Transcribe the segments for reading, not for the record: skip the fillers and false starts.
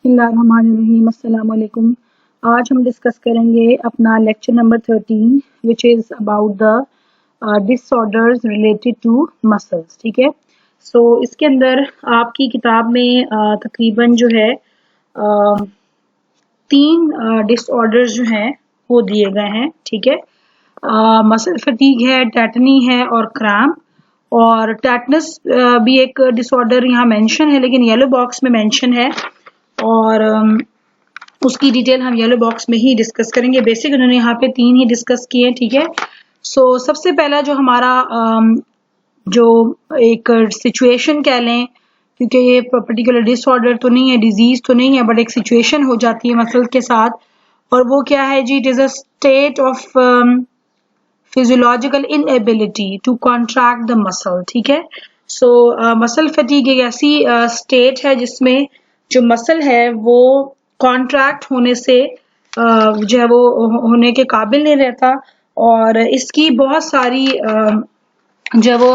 बिस्मिल्लाहिर्रहमानिर्रहीम। अस्सलाम वालेकुम। आज हम डिस्कस करेंगे अपना lecture number 13 which is about the disorders related to muscles. ठीक है, सो इसके अंदर आपकी किताब में तकरीबन जो है 3 डिसऑर्डर्स जो हैं वो दिए गए हैं। ठीक है, मसल फटीग है, टेटनी है और क्रैम्प। और टेटनस भी एक डिसऑर्डर यहाँ मेंशन है लेकिन येलो बॉक्स में मेंशन है और उसकी डिटेल हम येलो बॉक्स में ही डिस्कस करेंगे। बेसिक उन्होंने यहाँ पे 3 ही डिस्कस किए। ठीक है, सो सबसे पहला जो हमारा जो एक सिचुएशन कह लें, क्योंकि ये पर्टिकुलर डिसऑर्डर तो नहीं है, डिजीज तो नहीं है, बट एक सिचुएशन हो जाती है मसल के साथ, और वो क्या है जी? It is a state of physiological inability to contract the muscle. ठीक है, सो मसल फटीग एक ऐसी स्टेट है जिसमें जो मसल है वो कॉन्ट्रैक्ट होने से जो है वो होने के काबिल नहीं रहता, और इसकी बहुत सारी जो है वो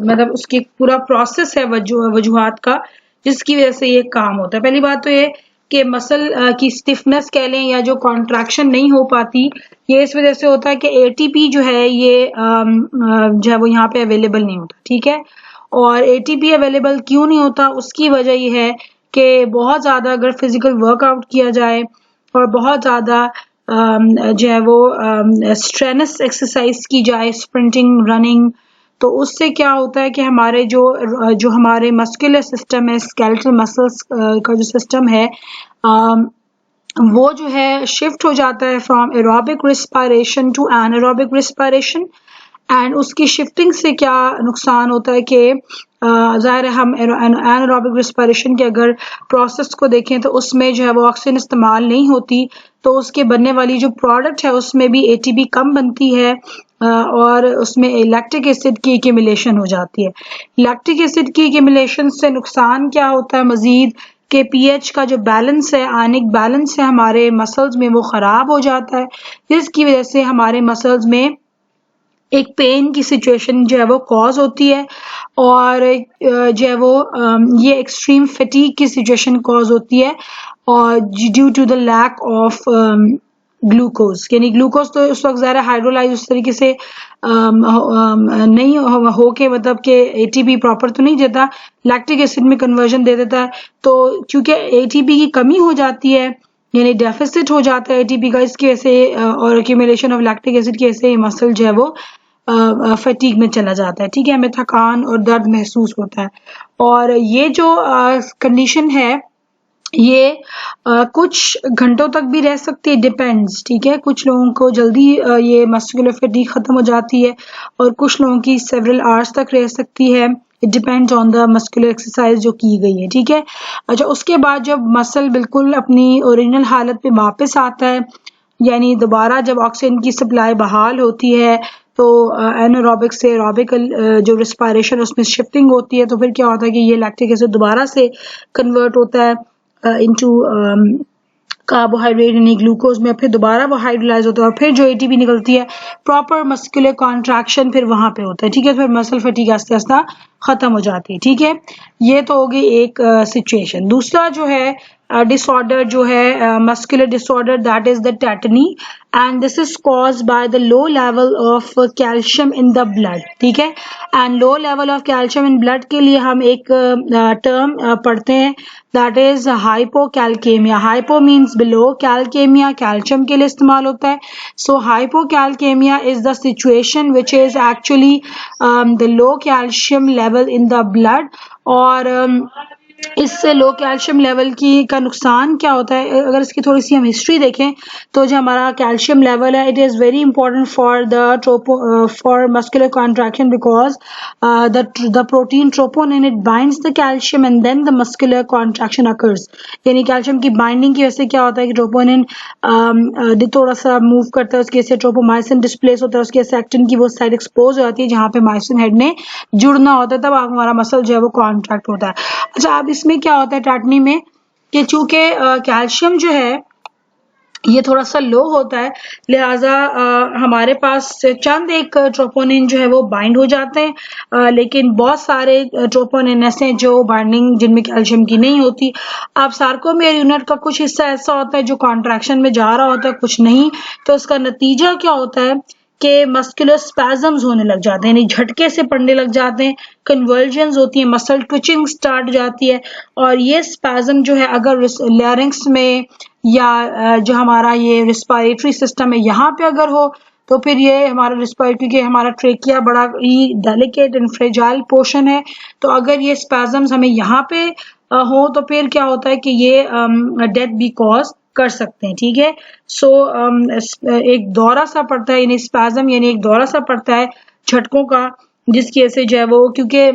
मतलब उसकी पूरा प्रोसेस है वजूहात का, जिसकी वजह से ये काम होता है। पहली बात तो ये कि मसल की स्टिफनेस कह लें या जो कॉन्ट्रैक्शन नहीं हो पाती, ये इस वजह से होता है कि एटीपी जो है ये जो है वो यहाँ पे अवेलेबल नहीं होता। ठीक है, और एटीपी अवेलेबल क्यों नहीं होता? उसकी वजह ये है कि बहुत ज़्यादा अगर फिजिकल वर्कआउट किया जाए और बहुत ज़्यादा जो है वो स्ट्रेनस एक्सरसाइज की जाए, स्प्रिंटिंग, रनिंग, तो उससे क्या होता है कि हमारे जो हमारे मस्कुलर सिस्टम है, स्केलेटल मसल्स का जो सिस्टम है, वो जो है शिफ्ट हो जाता है from aerobic respiration to anaerobic respiration. And उसकी शिफ्टिंग से क्या नुकसान होता है कि ज़ाहिर है हम एनारोबिक रिस्पायरेशन के अगर प्रोसेस को देखें तो उसमें जो है वो ऑक्सीजन इस्तेमाल नहीं होती, तो उसके बनने वाली जो प्रोडक्ट है उसमें भी एटीपी कम बनती है और उसमें लैक्टिक एसिड की एक्यूमुलेशन हो जाती है। लैक्टिक एसिड की एक्यूमुलेशन से नुकसान क्या होता है मजीद के पीएच का जो बैलेंस है, आयनिक बैलेंस है हमारे मसल्स में, वो ख़राब हो जाता है, जिसकी वजह से हमारे मसल्स में एक पेन की सिचुएशन जो है वो कॉज होती है, और जो है वो ये एक्सट्रीम फटीग की सिचुएशन कॉज होती है, और due to the lack of glucose. यानी ग्लूकोज तो उस वक्त ज़्यादा हाइड्रोलाइज उस तरीके से नहीं हो के, मतलब कि एटीपी प्रॉपर तो नहीं देता, लैक्टिक एसिड में कन्वर्जन दे देता है। तो क्योंकि एटीपी की कमी हो जाती है, यानी डेफिसिट हो जाता है एटीपी का, इसकी वजह से और एक्यूमुलेशन ऑफ लैक्टिक एसिड की वजह से मसल जो है वो फटीग में चला जाता है। ठीक है, हमें थकान और दर्द महसूस होता है, और ये जो कंडीशन है ये कुछ घंटों तक भी रह सकती है, डिपेंड्स। ठीक है, कुछ लोगों को जल्दी ये मस्कुलर फटीग खत्म हो जाती है और कुछ लोगों की सेवरल आवर्स तक रह सकती है। It depends on the muscular exercise जो की गई है। ठीक है, अच्छा, उसके बाद जब मसल बिल्कुल अपनी ओरिजिनल हालत पे वापस आता है, यानी दोबारा जब ऑक्सीजन की सप्लाई बहाल होती है, तो एनारोबिक से एरोबिकल जो रिस्पायरेशन उसमें शिफ्टिंग होती है, तो फिर क्या होता है कि ये लैक्टिक एसिड दोबारा से कन्वर्ट होता है इनटू कार्बोहाइड्रेट यानी ग्लूकोज में, फिर दोबारा वो हाइड्रोलाइज होता है, और फिर जो एटीपी निकलती है, प्रॉपर मस्कुलर कॉन्ट्रैक्शन फिर वहां पे होता है। ठीक है, फिर मसल फटीग आस्ते आस्ते खत्म हो जाती है। ठीक है, ये तो हो गई एक सिचुएशन। दूसरा जो है डिसऑर्डर जो है muscular disorder, that is the tetany, and this is caused by the low level of calcium in the blood. ठीक है, and low level of calcium in blood के लिए हम एक टर्म पढ़ते हैं, that is hypocalcaemia. Hypo means below, calcaemia calcium के लिए इस्तेमाल होता है। So hypocalcaemia is the situation which is actually the low calcium level in the blood, और इससे लो कैल्शियम लेवल की का नुकसान क्या होता है? अगर इसकी थोड़ी सी हम हिस्ट्री देखें तो जो हमारा कैल्शियम लेवल है, it is very important for the for muscular contraction, because the protein troponin it binds the calcium and then the muscular contraction occurs. यानी कैल्शियम की बाइंडिंग की वजह से क्या होता है कि ट्रोपोनिन थोड़ा सा मूव करता है, उसकी वजह से ट्रोपोमाइसिन डिस्प्लेस होता है, उसकी वजह से एक्टिन की वो साइड एक्सपोज हो जाती है जहाँ पे माइसिन हेड ने जुड़ना होता है, तब हमारा मसल जो है वो कॉन्ट्रैक्ट होता है। अच्छा, अब इसमें क्या होता है टेटनी में कि चूंकि कैल्शियम जो है ये थोड़ा सा लो होता है, लिहाजा हमारे पास चंद एक ट्रोपोनिन जो है वो बाइंड हो जाते हैं, लेकिन बहुत सारे ट्रोपोनिन ऐसे हैं जो बाइंडिंग जिनमें कैल्शियम की नहीं होती। अब सार्कोमेयर यूनिट का कुछ हिस्सा ऐसा होता है जो कॉन्ट्रैक्शन में जा रहा होता है, कुछ नहीं, तो उसका नतीजा क्या होता है कि मस्कुलर स्पैजम्स होने लग जाते हैं, यानी झटके से पड़ने लग जाते हैं, कन्वर्जन्स होती है, मसल ट्विचिंग स्टार्ट जाती है। और ये स्पैजम जो है अगर लैरिंक्स में या जो हमारा ये रिस्पायरेटरी सिस्टम है यहाँ पे अगर हो तो फिर ये हमारा रिस्पायरेटरी के हमारा ट्रेकिया बड़ा ही डेलिकेट एंड फ्रेजाइल पोर्शन है, तो अगर ये स्पैजम्स हमें यहाँ पे हो तो फिर क्या होता है कि ये डेथ भी कॉज कर सकते हैं। ठीक है, सो एक दौरा सा पड़ता है, यानी स्पैजम यानी एक दौरा सा पड़ता है झटकों का, जिसकी वजह से जो है वो क्योंकि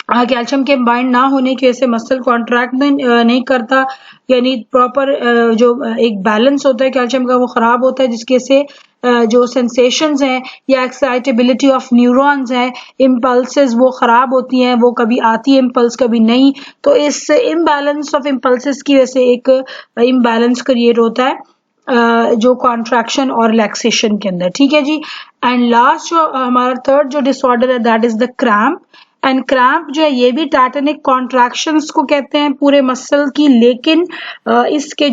कैल्शियम के बाइंड ना होने की वजह से मसल कॉन्ट्रैक्ट नहीं करता, यानी प्रॉपर जो एक बैलेंस होता है कैल्शियम का वो खराब होता है, जिसके से जो सेंसेशंस हैं या एक्साइटेबिलिटी ऑफ न्यूरॉन्स हैं, इम्पल्सेस वो खराब होती हैं, वो कभी आती है इम्पल्स कभी नहीं, तो इस इम्बैलेंस ऑफ इम्पल्सेस की वजह से एक इम्बैलेंस क्रिएट होता है जो कॉन्ट्रैक्शन और रिलैक्सेशन के अंदर। ठीक है जी, एंड लास्ट जो हमारा थर्ड जो डिसऑर्डर है that is the cramp. And cramp जो है ये भी टाइटेनिक कॉन्ट्रैक्शंस को कहते हैं पूरे मसल की, लेकिन इसके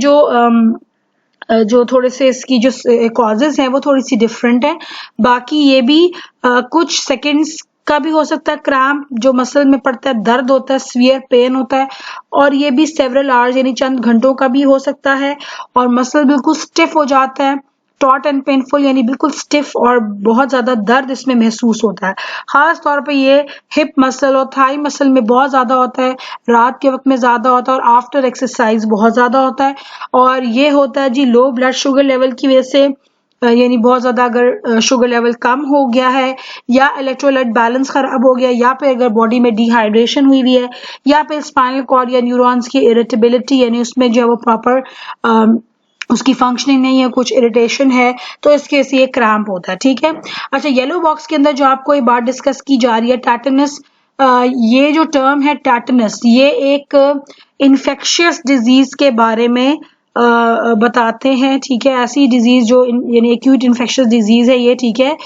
जो थोड़े से इसकी जो कॉजेज हैं वो थोड़ी सी डिफरेंट है। बाकी ये भी कुछ सेकंड्स का भी हो सकता है क्रैम्प, जो मसल में पड़ता है, दर्द होता है, सीवियर पेन होता है, और ये भी सेवरल आवर्स यानी चंद घंटों का भी हो सकता है, और मसल बिल्कुल स्टिफ हो जाता है, टॉट एंड पेनफुल यानी बिल्कुल स्टिफ, और बहुत ज्यादा दर्द इसमें महसूस होता है। खास तौर पे ये हिप मसल और थाई मसल में बहुत ज्यादा होता है, रात के वक्त में ज्यादा होता है, और आफ्टर एक्सरसाइज बहुत ज्यादा होता है। और ये होता है जी लो ब्लड शुगर लेवल की वजह से, यानी बहुत ज्यादा अगर शुगर लेवल कम हो गया है, या इलेक्ट्रोलाइट बैलेंस खराब हो गया, या फिर अगर बॉडी में डिहाइड्रेशन हुई हुई है, या फिर स्पाइनल कॉर्ड या न्यूरॉन्स की इरिटेबिलिटी यानी उसमें जो है वो प्रॉपर उसकी फंक्शनिंग नहीं है, कुछ इरिटेशन है, तो इसके से ये क्रैम्प होता है। ठीक है, अच्छा येलो बॉक्स के अंदर जो आपको ये बात डिस्कस की जा रही है टेटनस, ये जो टर्म है टेटनस, ये एक इन्फेक्शियस डिजीज के बारे में बताते हैं। ठीक है, ऐसी डिजीज जो यानी एक्यूट इन्फेक्शियस डिजीज है ये। ठीक है,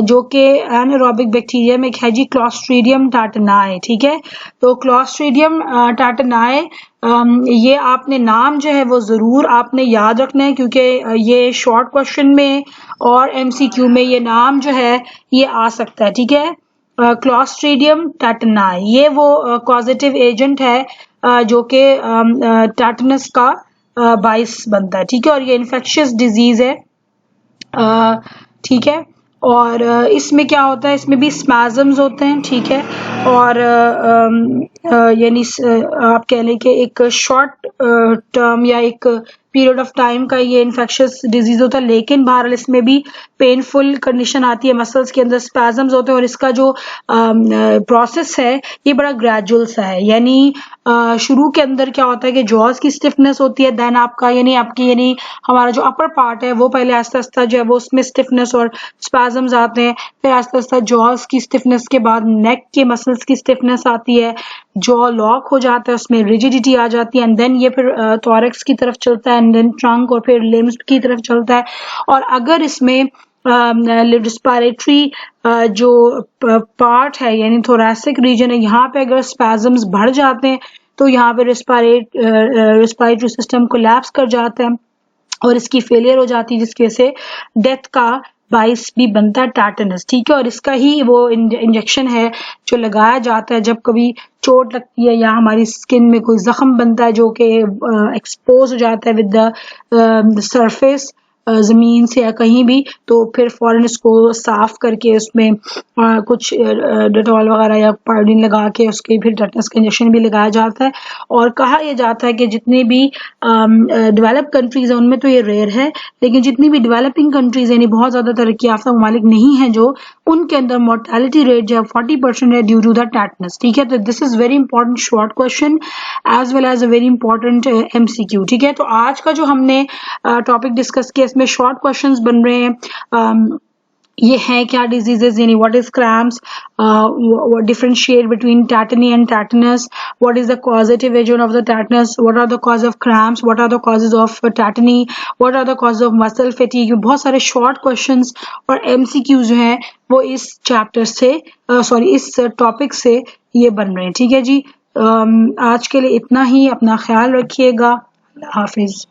जो कि एनारोबिक बैक्टीरिया में है जी, क्लॉस्ट्रीडियम टेटनाई। ठीक है, तो क्लॉस्ट्रीडियम टेटनाई ये आपने नाम जो है वो जरूर आपने याद रखना है, क्योंकि ये शॉर्ट क्वेश्चन में और एमसीक्यू में ये नाम जो है ये आ सकता है। ठीक है, क्लॉस्ट्रीडियम टेटनाई ये वो कॉजेटिव एजेंट है जो कि टेटनस का बाइस बनता है। ठीक है, और ये इन्फेक्शियस डिजीज है। ठीक है, और इसमें क्या होता है, इसमें भी स्पैजम्स होते हैं। ठीक है, और यानी आप कह लें कि एक शॉर्ट टर्म या एक पीरियड ऑफ टाइम का ये इन्फेक्शियस डिजीज होता है, लेकिन बहरहाल इसमें भी पेनफुल कंडीशन आती है, मसल्स के अंदर स्पैजम्स होते हैं, और इसका जो प्रोसेस है ये बड़ा ग्रेजुअल सा है, यानी शुरू के अंदर क्या होता है कि जॉज की स्टिफनेस होती है, देन आपका यानी हमारा जो अपर पार्ट है वो पहले आस्ता आस्ता जो है वो उसमें स्टिफनेस और स्पैजम्स आते हैं, फिर आस्ता आस्ता जॉज की स्टिफनेस के बाद नेक के मसल्स की स्टिफनेस आती है, जॉ लॉक हो जाता है, उसमें रिजिडिटी आ जाती है, एंड देन ये फिर थोरैक्स की तरफ चलता है, एंड देन ट्रंक, और फिर लिम्स की तरफ चलता है। और अगर इसमें रिस्पायरेटरी जो पार्ट है यानी थोरैसिक रीजन है, यहाँ पे अगर स्पैजम्स बढ़ जाते हैं तो यहाँ पे रिस्पायरेटरी सिस्टम कोलैप्स कर जाता है और इसकी फेलियर हो जाती है, जिसकी वजह से डेथ का बाइस भी बनता है टेटनस। ठीक है, और इसका ही वो इंजेक्शन है जो लगाया जाता है जब कभी चोट लगती है या हमारी स्किन में कोई जख्म बनता है जो कि एक्सपोज हो जाता है विद द सरफेस, जमीन से या कहीं भी, तो फिर फौरन इसको साफ करके उसमें कुछ डेटॉल वगैरह या पायोडीन लगा के उसके फिर टेटनस का इंजेक्शन भी लगाया जाता है। और कहा यह जाता है कि जितनी भी डेवलप कंट्रीज हैं उनमें तो ये रेयर है, लेकिन जितनी भी डेवलपिंग कंट्रीज यानी बहुत ज्यादा तरक्की याफ्ता ममालिक नहीं है जो, उनके अंदर मोर्टेलिटी रेट जो है 40% है ड्यू टू द टेटनस। ठीक है, तो this is very important short question as well as a very important MCQ. ठीक है, तो आज का जो हमने टॉपिक डिस्कस किया इसमें शॉर्ट क्वेश्चंस बन रहे हैं ये है क्या डिजीजेज, यानी what is cramps, differentiate between tetany and tetanus, what is the causative agent of the tetanus, what are the cause of cramps, what are the causes of tetany, what are the cause of muscle fatigue. बहुत सारे short questions और MCQ जो हैं वो इस chapter से इस topic से ये बन रहे हैं। ठीक है जी, आज के लिए इतना ही। अपना ख्याल रखिएगा। हाफिज।